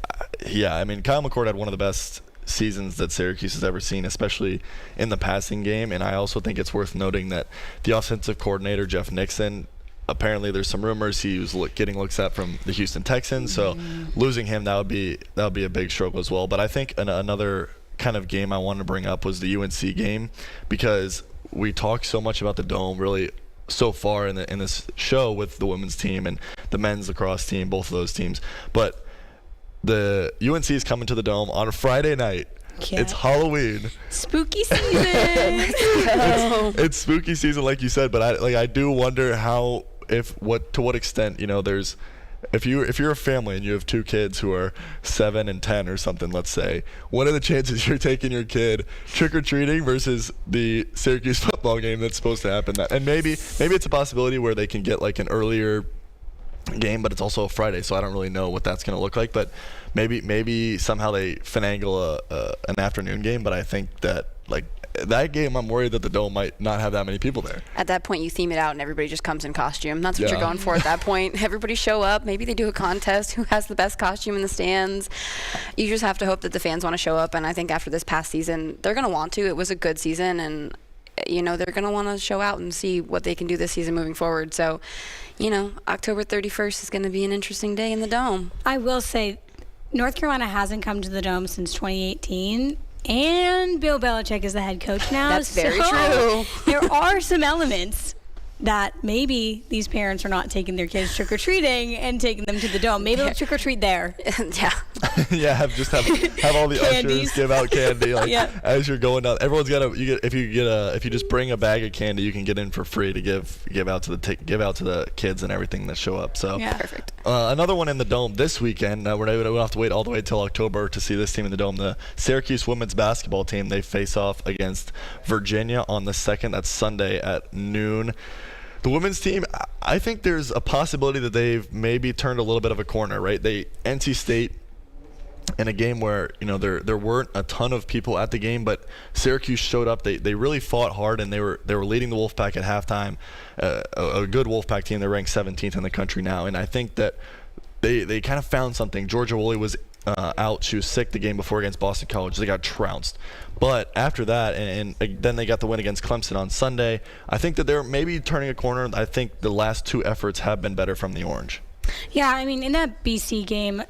Yeah, Kyle McCord had one of the best seasons that Syracuse has ever seen, especially in the passing game. And I also think it's worth noting that the offensive coordinator, Jeff Nixon, apparently there's some rumors he was getting looks at from the Houston Texans. So losing him, that would be a big struggle as well. But I think another kind of game I wanted to bring up was the UNC game, because we talked so much about the Dome really so far in this show with the women's team and the men's lacrosse team, both of those teams. But the UNC is coming to the Dome on a Friday night. Yeah. It's Halloween. Spooky season. It's spooky season, like you said. But I do wonder to what extent there's, if you're a family and you have 2 kids who are 7 and 10 or something, let's say, what are the chances you're taking your kid trick or treating versus the Syracuse football game that's supposed to happen? And maybe it's a possibility where they can get like an earlier game, but it's also a Friday, so I don't really know what that's going to look like. But maybe somehow they finagle an afternoon game. But I think that that game, I'm worried that the Dome might not have that many people there. At that point, you theme it out and everybody just comes in costume. That's what you're going for at that point. Everybody show up. Maybe they do a contest who has the best costume in the stands. You just have to hope that the fans want to show up, and I think after this past season, they're going to want to. It was a good season, and they're going to want to show out and see what they can do this season moving forward. So, October 31st is going to be an interesting day in the Dome. I will say North Carolina hasn't come to the Dome since 2018. And Bill Belichick is the head coach now. That's very true. There are some elements that maybe these parents are not taking their kids trick-or-treating and taking them to the Dome. Maybe they'll trick-or-treat there. Yeah. Yeah, have all the ushers give out candy as you're going down. Everyone's got if you just bring a bag of candy, you can get in for free to give out to the kids and everything that show up. So perfect. Another one in the Dome this weekend. We don't have to wait all the way till October to see this team in the Dome. The Syracuse women's basketball team, they face off against Virginia on the 2nd. That's Sunday at noon. The women's team, I think there's a possibility that they've maybe turned a little bit of a corner, right? NC State, in a game where there weren't a ton of people at the game, but Syracuse showed up. They really fought hard, and they were leading the Wolfpack at halftime. A good Wolfpack team. They're ranked 17th in the country now, and I think that they kind of found something. Georgia Woolley was out. She was sick the game before against Boston College. They got trounced. But after that, and then they got the win against Clemson on Sunday, I think that they're maybe turning a corner. I think the last 2 efforts have been better from the Orange. Yeah, I mean, in that BC game,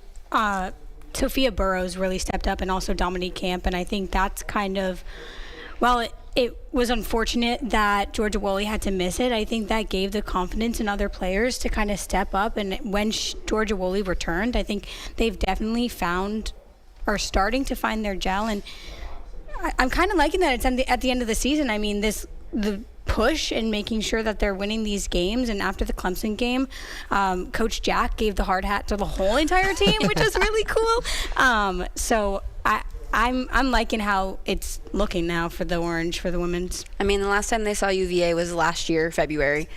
Sophia Burrows really stepped up, and also Dominique Camp, and I think that's kind of, well, it was unfortunate that Georgia Woolley had to miss it. I think that gave the confidence in other players to kind of step up, and when Georgia Woolley returned, I think they've definitely are starting to find their gel, and I'm kind of liking that it's at the end of the season. I mean, the push and making sure that they're winning these games, and after the Clemson game, Coach Jack gave the hard hat to the whole entire team, which is really cool. So I'm liking how it's looking now for the Orange, for the women's. I mean, the last time they saw UVA was last year, February.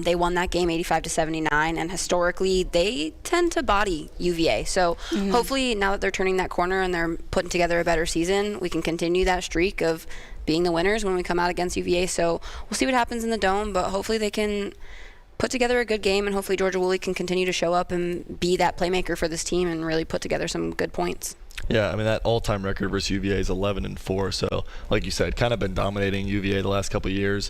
They won that game 85-79, and historically they tend to body UVA. So hopefully now that they're turning that corner and they're putting together a better season, we can continue that streak of being the winners when we come out against UVA. So we'll see what happens in the Dome, but hopefully they can put together a good game, and hopefully Georgia Woolley can continue to show up and be that playmaker for this team and really put together some good points. Yeah, I mean, that all-time record versus UVA is 11-4. So, like you said, kind of been dominating UVA the last couple of years.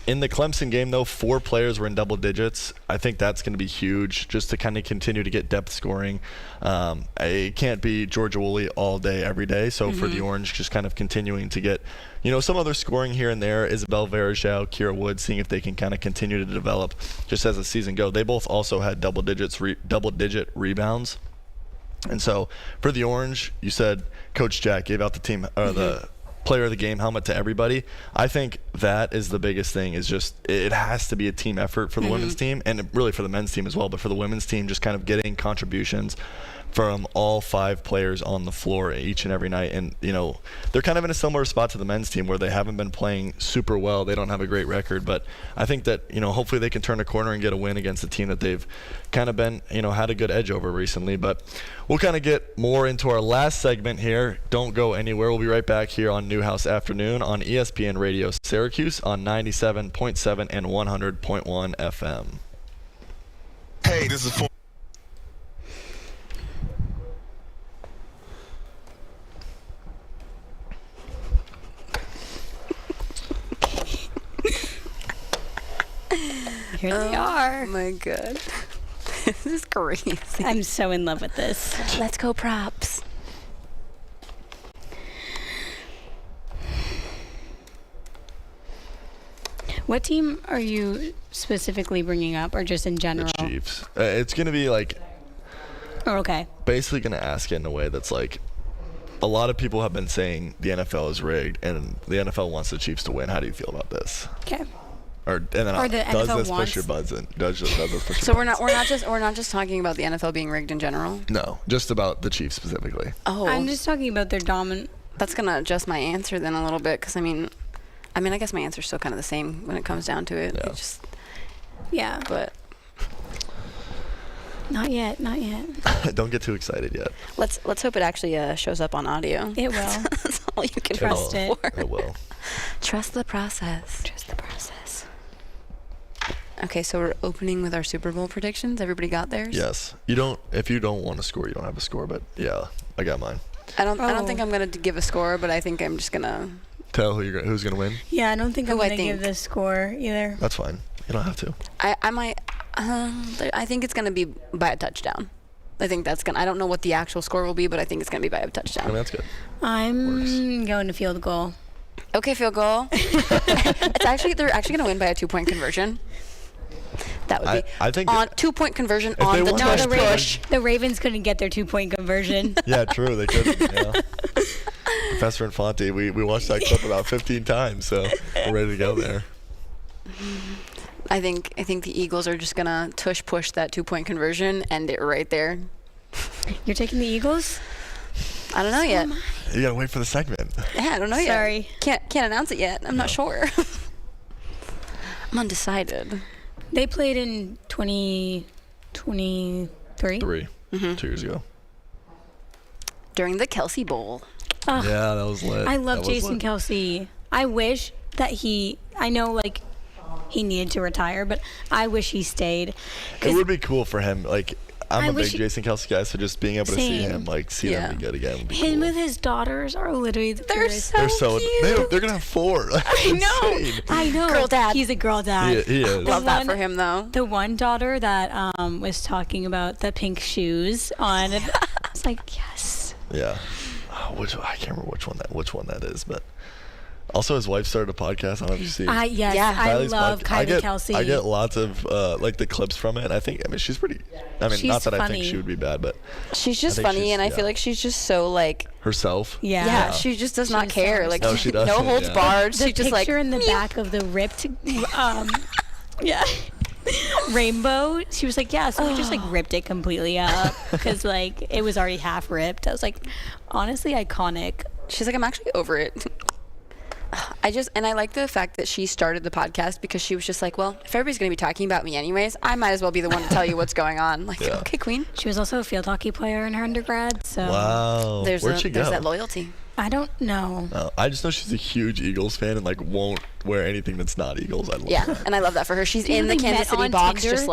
In the Clemson game, though, 4 players were in double digits. I think that's going to be huge just to kind of continue to get depth scoring. It can't be Georgia Woolley all day, every day. So for the Orange, just kind of continuing to get, some other scoring here and there. Isabel Verajao, Kira Wood, seeing if they can kind of continue to develop just as the season goes. They both also had double-digit rebounds. And so for the Orange, you said Coach Jack gave out the team or the player of the game helmet to everybody. I think that is the biggest thing, is just it has to be a team effort for the women's team, and really for the men's team as well, but for the women's team, just kind of getting contributions from all 5 players on the floor each and every night. And they're kind of in a similar spot to the men's team where they haven't been playing super well. They don't have a great record, but I think that hopefully they can turn a corner and get a win against a team that they've kind of been had a good edge over recently. But we'll kind of get more into our last segment here. Don't go anywhere. We'll be right back here on Newhouse Afternoon on ESPN Radio Syracuse on 97.7 and 100.1 FM. Hey, this is Here they are. Oh my god. This is crazy. I'm so in love with this. Let's go props. What team are you specifically bringing up, or just in general? The Chiefs. It's going to be Okay. basically going to ask it in a way that's a lot of people have been saying the NFL is rigged and the NFL wants the Chiefs to win. How do you feel about this? Okay. Does NFL this wants- push your button? Does this push your So we're buttons? not just talking about the NFL being rigged in general. No, just about the Chiefs specifically. Oh, I'm just talking about their dominant. that's gonna adjust my answer then a little bit, because I mean, I guess my answer's still kind of the same when it comes down to it. Yeah. It's just, Yeah. but Not yet. Don't get too excited yet. let's hope it actually shows up on audio. It will. That's all you can Trust hope it. for. It will. Trust the process. Trust the process. Okay, so we're opening with our Super Bowl predictions. Everybody got theirs? Yes. If you don't want to score, you don't have a score. But yeah, I got mine. I don't Oh. think I'm gonna give a score, but I think I'm just gonna. Tell who's gonna win. Yeah, I don't think I'm Who I going to give think. the score either. That's fine. You don't have to. I might. I think it's gonna be by a touchdown. I think that's gonna. I don't know what the actual score will be, but I think it's gonna be by a I mean, touchdown. that's good. I'm going to field goal. Okay, field goal. They're actually gonna win by a 2-point conversion. That would be I think on 2-point conversion if on they the won tush by push. The Ravens couldn't get their 2-point conversion. Yeah, true. They could. Yeah. Professor Infante, we watched that clip about 15 times, so we're ready to go there. I think the Eagles are just gonna tush push that 2-point conversion, end it right there. You're taking the Eagles? I don't know yet. You gotta wait for the segment. Yeah, I don't know Sorry. yet. Can't announce it yet. I'm not sure. I'm undecided. They played in 2023. 2 years ago. During the Kelsey Bowl. Ugh, Yeah, that was lit. I love That was Jason lit. Kelsey. I wish that I know he needed to retire, but I wish he stayed. It would be cool for him. I'm a big Jason Kelce guy, so just being able to see him, see them be good again would be Him cool. with his daughters are literally They're so cute. They're gonna have 4. I know. Girl dad. He's a girl dad. He is. Love that for him, though. The one daughter that was talking about the pink shoes on, I was like, yes. Yeah. I can't remember which one that is, but also his wife started a podcast. I don't know if you see. Yes, I love Kylie Kelsey. I get lots of the clips from it. And I think she's pretty. She's not that funny. I think she would be bad, but she's just funny, and I feel like she's just so herself. Yeah, she just does not care. No, she doesn't. No holds barred. The she just picture in the back of the ripped, rainbow. She was like, yeah, so we just ripped it completely up because it was already half ripped. I was like, honestly, iconic. She's like, I'm actually over it. I like the fact that she started the podcast because she was just like, well, if everybody's going to be talking about me anyways, I might as well be the one to tell you what's going on. Okay, queen. She was also a field hockey player in her undergrad, so. Wow. Where'd she go? There's that loyalty. I don't know. I just know she's a huge Eagles fan and won't wear anything that's not Eagles. I love that. And I love that for her. She's in the Kansas City box, Tinder? just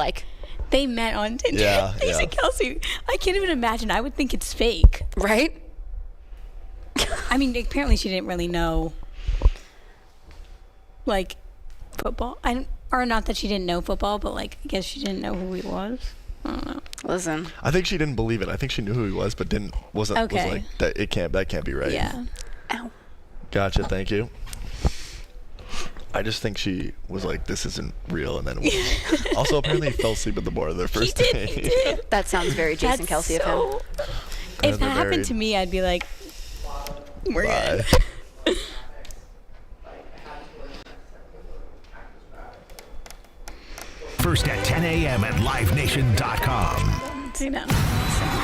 They met on Tinder. Yeah. Jason Kelce. I can't even imagine. I would think it's fake. right? I mean, apparently she didn't really know, football. Or not that she didn't know football, but I guess she didn't know who he was. I don't know. Listen. I think she didn't believe it. I think she knew who he was, but was like that can't be right. Yeah. Ow. Gotcha. Thank you. I just think she was like, this isn't real, and then also apparently he fell asleep at the bar their first day. He did. That sounds very Jason Kelce of him. If that happened to me, I'd be like, we're good. First at 10 a.m. at livenation.com.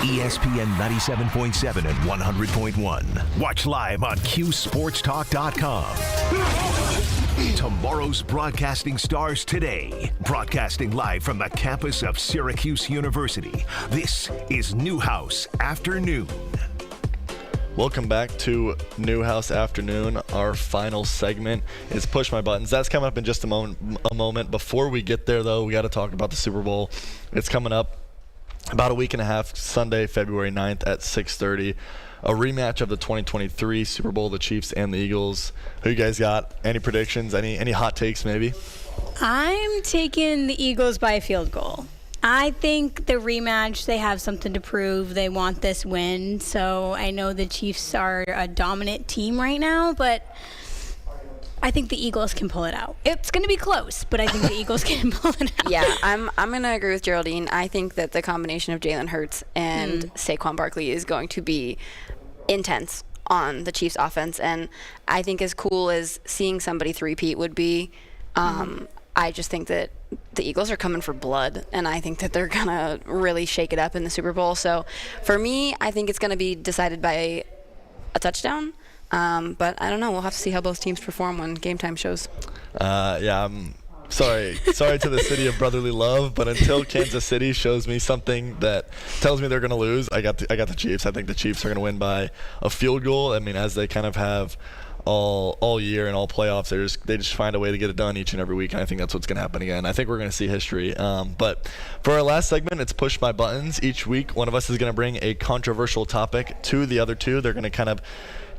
ESPN 97.7 and 100.1. Watch live on QSportsTalk.com. Tomorrow's broadcasting stars today. Broadcasting live from the campus of Syracuse University. This is Newhouse Afternoon. Welcome back to Newhouse Afternoon. Our final segment is Push My Buttons. That's coming up in just a moment. Before we get there, though, we got to talk about the Super Bowl. It's coming up about a week and a half, Sunday, February 9th at 6:30. A rematch of the 2023 Super Bowl, the Chiefs and the Eagles. Who you guys got? Any predictions? Any hot takes, maybe? I'm taking the Eagles by a field goal. I think the rematch, they have something to prove. They want this win. So I know the Chiefs are a dominant team right now, but I think the Eagles can pull it out. It's going to be close, but I think the Eagles can pull it out. Yeah, I'm going to agree with Geraldine. I think that the combination of Jalen Hurts and Saquon Barkley is going to be intense on the Chiefs offense. And I think as cool as seeing somebody three-peat would be, I just think that the Eagles are coming for blood, and I think that they're going to really shake it up in the Super Bowl. So for me, I think it's going to be decided by a touchdown. But I don't know. We'll have to see how both teams perform when game time shows. I'm sorry to the city of brotherly love, but until Kansas City shows me something that tells me they're going to lose, I got the Chiefs. I think the Chiefs are going to win by a field goal. I mean, as they kind of have all year and all playoffs, they just find a way to get it done each and every week, and I think that's what's going to happen again. I think we're going to see history. But for our last segment, it's Push My Buttons. Each week, one of us is going to bring a controversial topic to the other two. They're going to kind of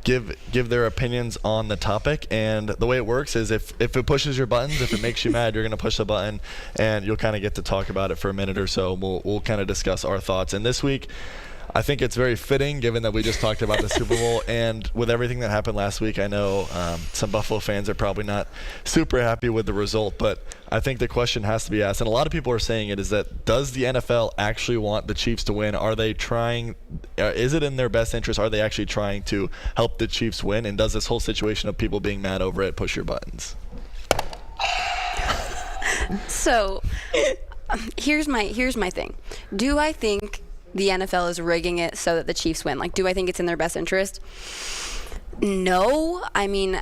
give their opinions on the topic, and the way it works is if it pushes your buttons, if it makes you mad, you're going to push the button, and you'll kind of get to talk about it for a minute or so. We'll kind of discuss our thoughts. And this week, I think it's very fitting, given that we just talked about the Super Bowl, and with everything that happened last week, I know some Buffalo fans are probably not super happy with the result, but I think the question has to be asked, and a lot of people are saying it, is that does the NFL actually want the Chiefs to win? Are they trying? Is it in their best interest? Are they actually trying to help the Chiefs win? And does this whole situation of people being mad over it push your buttons? So here's my thing. Do I think the NFL is rigging it so that the Chiefs win? Do I think it's in their best interest? No. I mean,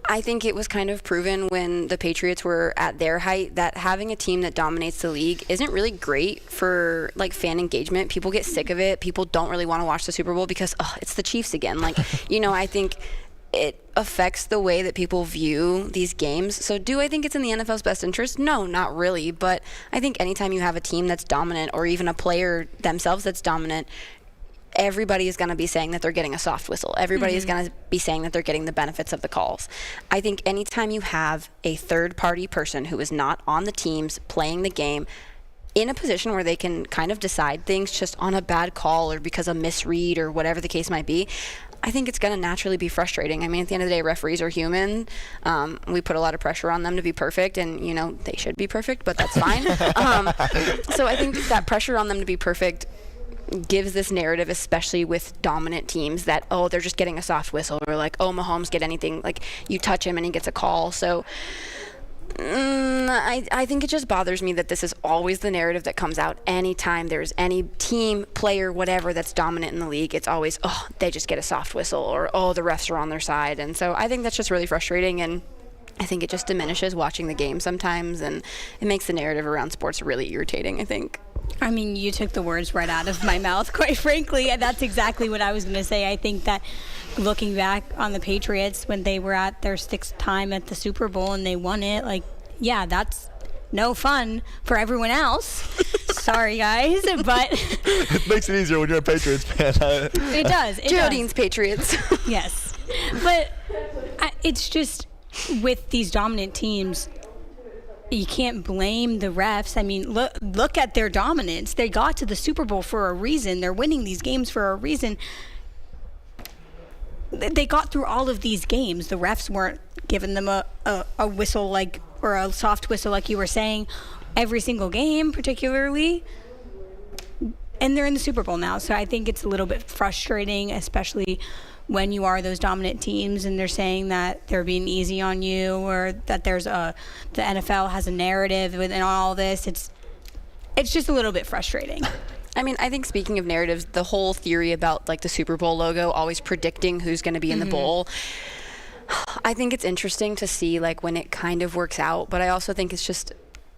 I think it was kind of proven when the Patriots were at their height that having a team that dominates the league isn't really great for fan engagement. People get sick of it. People don't really want to watch the Super Bowl because it's the Chiefs again. I think it affects the way that people view these games. So do I think it's in the NFL's best interest? No, not really. But I think anytime you have a team that's dominant or even a player themselves that's dominant, everybody is going to be saying that they're getting a soft whistle. Everybody is going to be saying that they're getting the benefits of the calls. I think anytime you have a third-party person who is not on the teams playing the game in a position where they can kind of decide things just on a bad call or because of misread or whatever the case might be, I think it's going to naturally be frustrating. I mean, at the end of the day, referees are human. We put a lot of pressure on them to be perfect, and, they should be perfect, but that's fine. So I think that pressure on them to be perfect gives this narrative, especially with dominant teams, that, oh, they're just getting a soft whistle, or like, oh, Mahomes get anything, like you touch him and he gets a call. So I think it just bothers me that this is always the narrative that comes out anytime there's any team, player, whatever that's dominant in the league. It's always, oh, they just get a soft whistle, or, oh, the refs are on their side. And so I think that's just really frustrating, and I think it just diminishes watching the game sometimes, and it makes the narrative around sports really irritating, I think. I mean, you took the words right out of my mouth, quite frankly, and that's exactly what I was going to say. I think that looking back on the Patriots when they were at their 6th time at the Super Bowl and they won it, like, yeah, that's no fun for everyone else. Sorry, guys, but it makes it easier when you're a Patriots fan. It does. Geraldine's Patriots. Yes, but it's just with these dominant teams, you can't blame the refs. I mean, look at their dominance. They got to the Super Bowl for a reason. They're winning these games for a reason. They got through all of these games. The refs weren't giving them a whistle or a soft whistle like you were saying every single game, particularly. And they're in the Super Bowl now. So I think it's a little bit frustrating, especially when you are those dominant teams and they're saying that they're being easy on you, or that the NFL has a narrative within all this. It's just a little bit frustrating. I mean, I think speaking of narratives, the whole theory about like the Super Bowl logo always predicting who's going to be in the bowl, I think it's interesting to see like when it kind of works out, but I also think it's just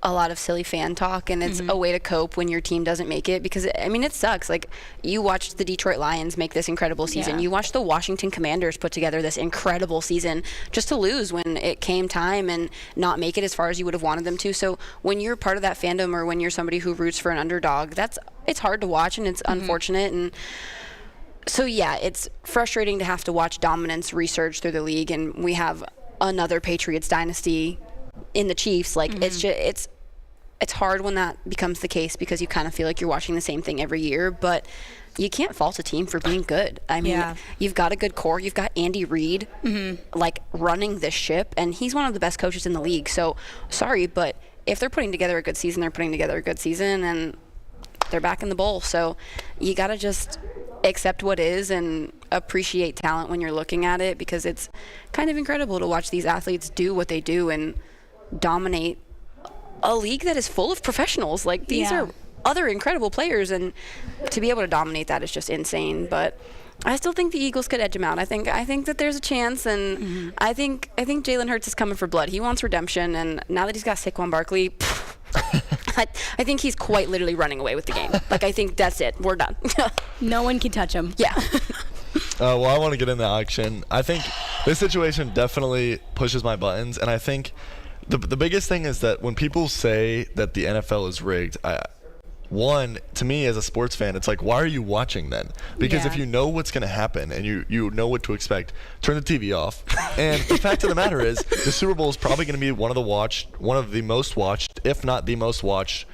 a lot of silly fan talk, and it's a way to cope when your team doesn't make it, because I mean, it sucks. Like, you watched the Detroit Lions make this incredible season. You watched the Washington Commanders put together this incredible season just to lose when it came time and not make it as far as you would have wanted them to. So when you're part of that fandom, or when you're somebody who roots for an underdog, it's hard to watch, and it's unfortunate. And so yeah, it's frustrating to have to watch dominance resurge through the league, and we have another Patriots dynasty in the Chiefs. Like, it's hard when that becomes the case, because you kind of feel like you're watching the same thing every year, but you can't fault a team for being good. I mean, you've got a good core. You've got Andy Reid, like, running this ship, and he's one of the best coaches in the league. So, sorry, but if they're putting together a good season, they're putting together a good season, and they're back in the bowl. So you got to just accept what is and appreciate talent when you're looking at it, because it's kind of incredible to watch these athletes do what they do and dominate a league that is full of professionals. Like, these are other incredible players, and to be able to dominate that is just insane. But I still think the Eagles could edge them out. I think that there's a chance, and I think Jalen Hurts is coming for blood. He wants redemption, and now that he's got Saquon Barkley, I think he's quite literally running away with the game. Like, I think that's it. We're done. No one can touch him. Yeah. Well, I want to get into action. I think this situation definitely pushes my buttons, and I think the biggest thing is that when people say that the NFL is rigged, to me as a sports fan, it's like, why are you watching then? Because if you know what's going to happen and you know what to expect, turn the TV off. And the fact of the matter is, the Super Bowl is probably going to be one of the most watched, if not the most watched,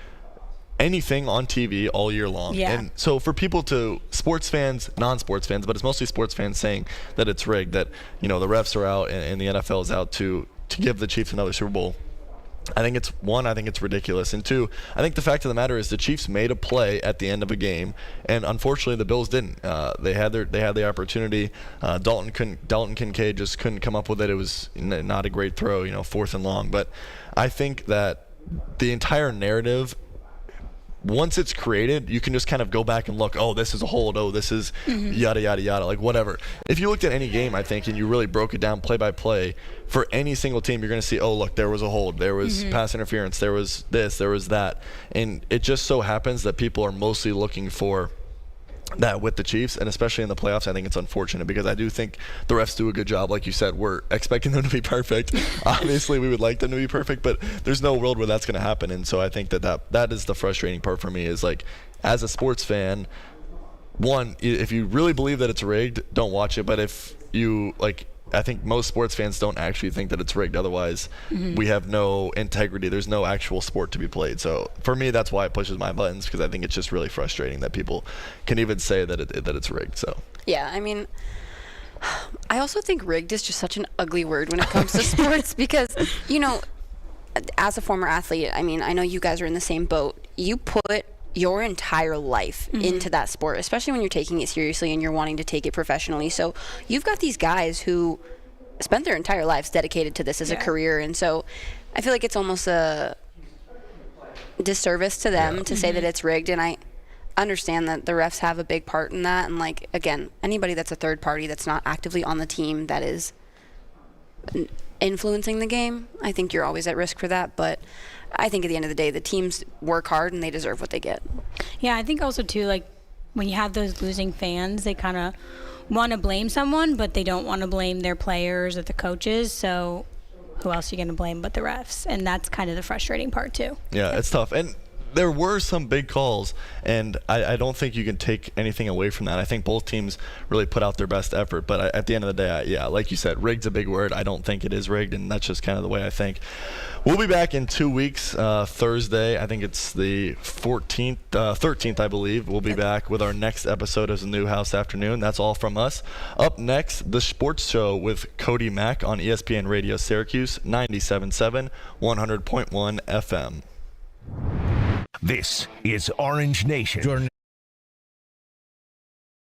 anything on TV all year long. And so for people sports fans, non-sports fans, but it's mostly sports fans saying that it's rigged, that, the refs are out and the NFL is out to give the Chiefs another Super Bowl, I think it's ridiculous. And two, I think the fact of the matter is the Chiefs made a play at the end of a game, and unfortunately the Bills didn't. They had the opportunity. Dalton Kincaid just couldn't come up with it. It was not a great throw, 4th and long. But I think that the entire narrative, once it's created, you can just kind of go back and look, oh, this is a hold, oh, this is yada, yada, yada, like whatever. If you looked at any game, I think, and you really broke it down play by play, for any single team, you're going to see, oh, look, there was a hold, there was pass interference, there was this, there was that. And it just so happens that people are mostly looking for that with the Chiefs, and especially in the playoffs, I think it's unfortunate because I do think the refs do a good job. Like you said, we're expecting them to be perfect. Obviously, we would like them to be perfect, but there's no world where that's going to happen. And so I think that is the frustrating part for me is, like, as a sports fan, one, if you really believe that it's rigged, don't watch it. But if you, like, I think most sports fans don't actually think that it's rigged. Otherwise, we have no integrity. There's no actual sport to be played. So for me, that's why it pushes my buttons, because I think it's just really frustrating that people can even say that it's rigged. So yeah, I mean, I also think rigged is just such an ugly word when it comes to sports because, you know, as a former athlete, I mean, I know you guys are in the same boat. You put your entire life into that sport, especially when you're taking it seriously and you're wanting to take it professionally. So you've got these guys who spent their entire lives dedicated to this as a career, and so I feel like it's almost a disservice to them to say that it's rigged. And I understand that the refs have a big part in that, and, like, again, anybody that's a third party that's not actively on the team that is influencing the game, I think you're always at risk for that. But I think at the end of the day, the teams work hard and they deserve what they get. Yeah, I think also too, like, when you have those losing fans, they kind of want to blame someone, but they don't want to blame their players or the coaches. So who else are you going to blame but the refs? And that's kind of the frustrating part too. Yeah, it's tough. And there were some big calls, and I don't think you can take anything away from that. I think both teams really put out their best effort, but at the end of the day, like you said, rigged's a big word. I don't think it is rigged, and that's just kind of the way I think. We'll be back in 2 weeks, Thursday. I think it's the 13th, I believe. We'll be back with our next episode of the Newhouse Afternoon. That's all from us. Up next, The Sports Show with Cody Mack on ESPN Radio Syracuse, 97.7, 100.1 FM. This is Orange Nation. Jordan